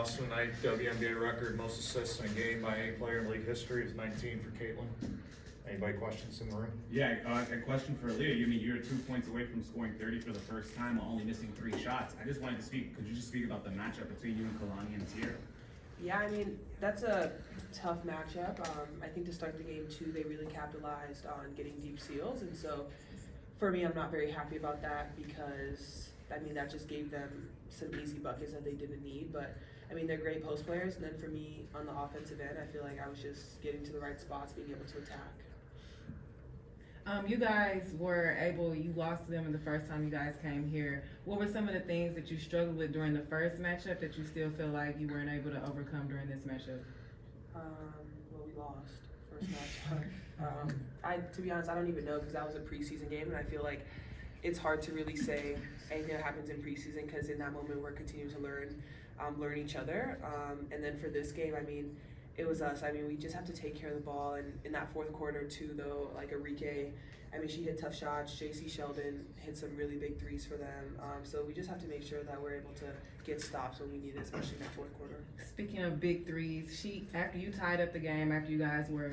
Boston tonight. WNBA record, most assists in a game by any player in league history is 19 for Caitlin. Anybody questions in the room? Yeah, a question for Aliyah. You're 2 points away from scoring 30 for the first time while only missing 3 shots. I just wanted to speak. Could you just speak about the matchup between you and Kalani and Tier? Yeah, I mean, that's a tough matchup. I think to start the game too, they really capitalized on getting deep steals, and so for me, I'm not very happy about that because I mean that just gave them some easy buckets that they didn't need. But I mean, they're great post players, and then for me on the offensive end, I feel like I was just getting to the right spots, being able to attack. You guys were able, you lost to them in the first time you guys came here. What were some of the things that you struggled with during the first matchup that you still feel like you weren't able to overcome during this matchup? Well, we lost first matchup. To be honest, I don't even know because that was a preseason game, and I feel like it's hard to really say anything that happens in preseason because in that moment we're continuing to learn each other. And then for this game, I mean, it was us. I mean, we just have to take care of the ball. And in that fourth quarter, too, though, like Enrique, I mean, she hit tough shots. JC Sheldon hit some really big threes for them. So we just have to make sure that we're able to get stops when we need it, especially in that fourth quarter. Speaking of big threes, after you tied up the game, after you guys were,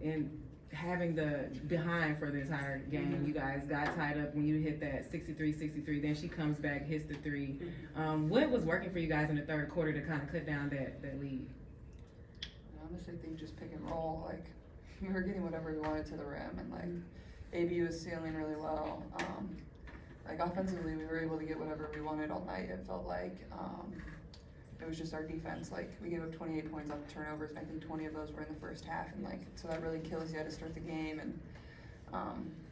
in having the behind for the entire game, you guys got tied up when you hit that 63-63. Then she comes back, hits the three. What was working for you guys in the third quarter to kind of cut down that lead? Honestly, I think just pick and roll. Like, we were getting whatever we wanted to the rim, and like AB was sealing really well. Like offensively, we were able to get whatever we wanted all night. It felt like it was just our defense. Like we gave up 28 points off turnovers, and I think 20 of those were in the first half. And like so that really kills you to start the game. And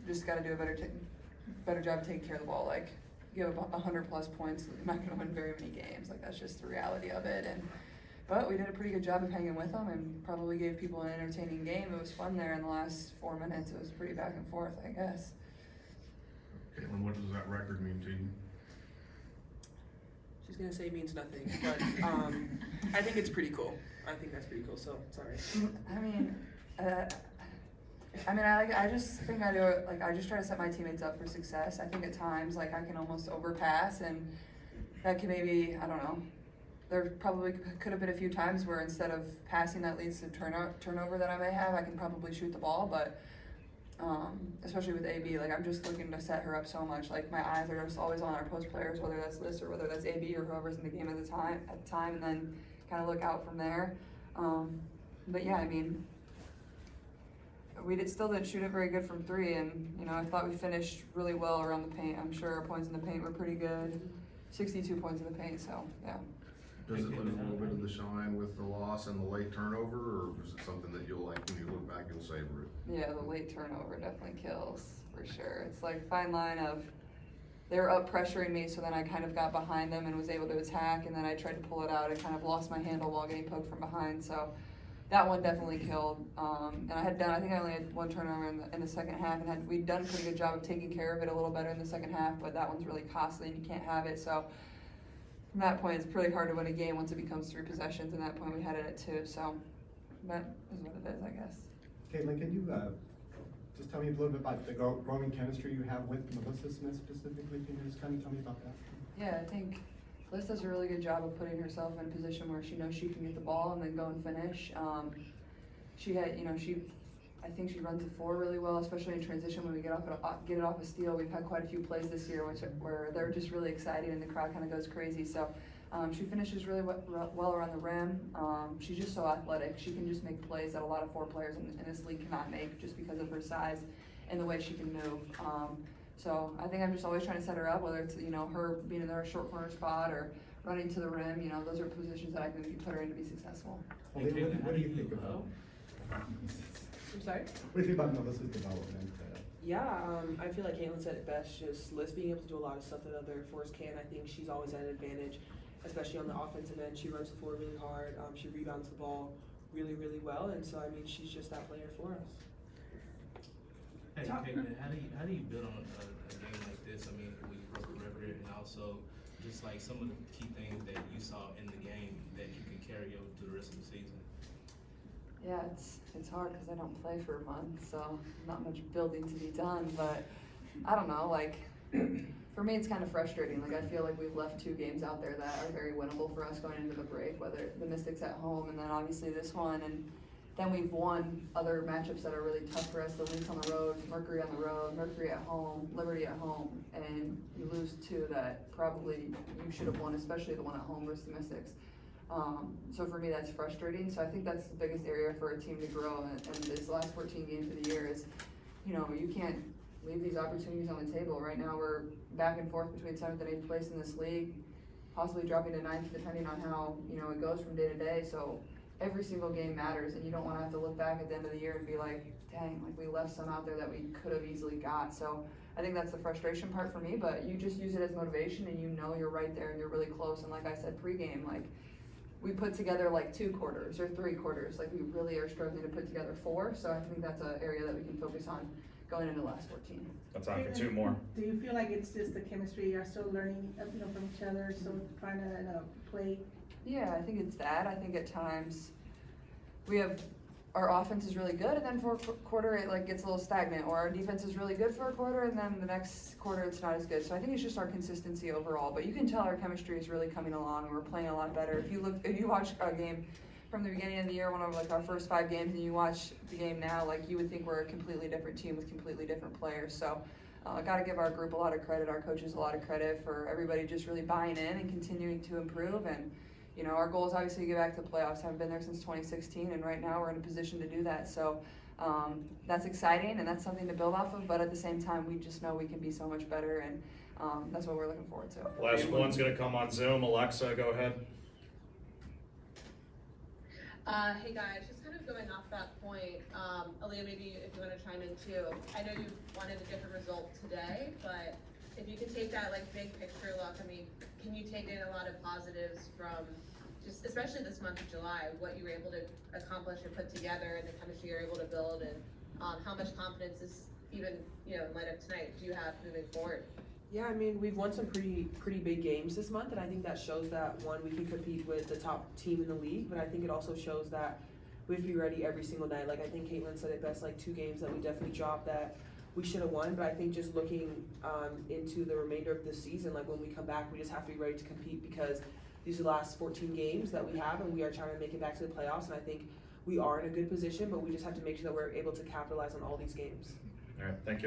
just got to do a better job of taking care of the ball. Like you have 100+ points, you're not going to win very many games. Like that's just the reality of it. But we did a pretty good job of hanging with them and probably gave people an entertaining game. It was fun there in the last 4 minutes. It was pretty back and forth, I guess. Caitlin, what does that record mean to you? She's going to say it means nothing, but I think it's pretty cool. I think that's pretty cool, so sorry. I just think I do it, like, I just try to set my teammates up for success. I think at times, like, I can almost overpass, and that can maybe, I don't know, there probably could have been a few times where instead of passing that leads to turnover that I may have, I can probably shoot the ball, but especially with AB, like I'm just looking to set her up so much. Like my eyes are just always on our post players, whether that's Liz or whether that's AB or whoever's in the game at the time, and then kind of look out from there. But yeah, I mean, we still didn't shoot it very good from 3, and I thought we finished really well around the paint. I'm sure our points in the paint were pretty good, 62 points in the paint. So yeah. Does it lose a little bit of the shine with the loss and the late turnover, or is it something that you'll like when you look back, you'll savor it? Yeah, the late turnover definitely kills, for sure. It's like fine line of they were up pressuring me, so then I kind of got behind them and was able to attack, and then I tried to pull it out and kind of lost my handle while getting poked from behind. So that one definitely killed. And I think I only had 1 turnover in the second half, and we'd done a pretty good job of taking care of it a little better in the second half, but that one's really costly and you can't have it. So from that point, it's pretty hard to win a game once it becomes 3 possessions, and that point we had it at 2, so that is what it is, I guess. Caitlin, can you just tell me a little bit about the growing chemistry you have with Melissa Smith specifically? Can you just kind of tell me about that? Yeah, I think Liz does a really good job of putting herself in a position where she knows she can get the ball and then go and finish. I think she runs the floor really well, especially in transition when we get it off a steal. We've had quite a few plays this year where they're just really excited and the crowd kind of goes crazy. So she finishes really well around the rim. She's just so athletic. She can just make plays that a lot of 4 players in this league cannot make just because of her size and the way she can move. So I think I'm just always trying to set her up, whether it's her being in their short corner spot or running to the rim. Those are positions that I think we can put her in to be successful. What do you think about? I'm sorry? What do you think about Melissa's development? Yeah, I feel like Caitlin said it best, just Liz being able to do a lot of stuff that other fours can. I think she's always at an advantage, especially on the offensive end. She runs the floor really hard. She rebounds the ball really, really well, and so, I mean, she's just that player for us. Hey, Caitlin, how do you build on a game like this? I mean, we broke a record, and also just like some of the key things that you saw in the game that you can carry over to the rest of the season. Yeah, it's hard because I don't play for a month, so not much building to be done. But I don't know, like for me, it's kind of frustrating. Like, I feel like we've left 2 games out there that are very winnable for us going into the break, whether the Mystics at home and then obviously this one. And then we've won other matchups that are really tough for us. The Lynx on the road, Mercury on the road, Mercury at home, Liberty at home. And you lose 2 that probably you should have won, especially the one at home versus the Mystics. So for me, that's frustrating. So I think that's the biggest area for a team to grow in this last 14 games of the year is, you know, you can't leave these opportunities on the table. Right now we're back and forth between 7th and 8th place in this league, possibly dropping to 9th depending on how, you know, it goes from day to day. So every single game matters, and you don't want to have to look back at the end of the year and be like, dang, like we left some out there that we could have easily got. So I think that's the frustration part for me, but you just use it as motivation and you know you're right there and you're really close. And like I said pregame, like we put together like 2 quarters or 3 quarters. Like we really are struggling to put together 4. So I think that's an area that we can focus on going into the last 14. That's on for 2 more. Do you feel like it's just the chemistry, you're still learning, you know, from each other, so trying to play? Yeah, I think it's that. I think at times we have, our offense is really good and then for a quarter it like gets a little stagnant, or our defense is really good for a quarter and then the next quarter it's not as good. So I think it's just our consistency overall, but you can tell our chemistry is really coming along and we're playing a lot better. If you watch a game from the beginning of the year, one of like our first 5 games, and you watch the game now, like you would think we're a completely different team with completely different players. So I gotta give our group a lot of credit, our coaches a lot of credit for everybody just really buying in and continuing to improve. And you know, our goal is obviously to get back to the playoffs. Haven't been there since 2016, and right now we're in a position to do that. So that's exciting, and that's something to build off of. But at the same time, we just know we can be so much better, and that's what we're looking forward to. Last one's gonna come on Zoom. Alexa, go ahead. Hey guys, just kind of going off that point, Aliyah, maybe if you want to chime in too. I know you wanted a different result today, but if you can take that like big picture look, I mean, can you take in a lot of positives from just, especially this month of July, what you were able to accomplish and put together and the chemistry you're able to build, and how much confidence is even, you know, in light of tonight, do you have moving forward? Yeah, I mean, we've won some pretty big games this month, and I think that shows that, one, we can compete with the top team in the league, but I think it also shows that we have to be ready every single night. Like I think Caitlin said it best, like 2 games that we definitely dropped that we should have won, but I think just looking into the remainder of this season, like when we come back, we just have to be ready to compete, because these are the last 14 games that we have, and we are trying to make it back to the playoffs, and I think we are in a good position, but we just have to make sure that we're able to capitalize on all these games. All right, thank you.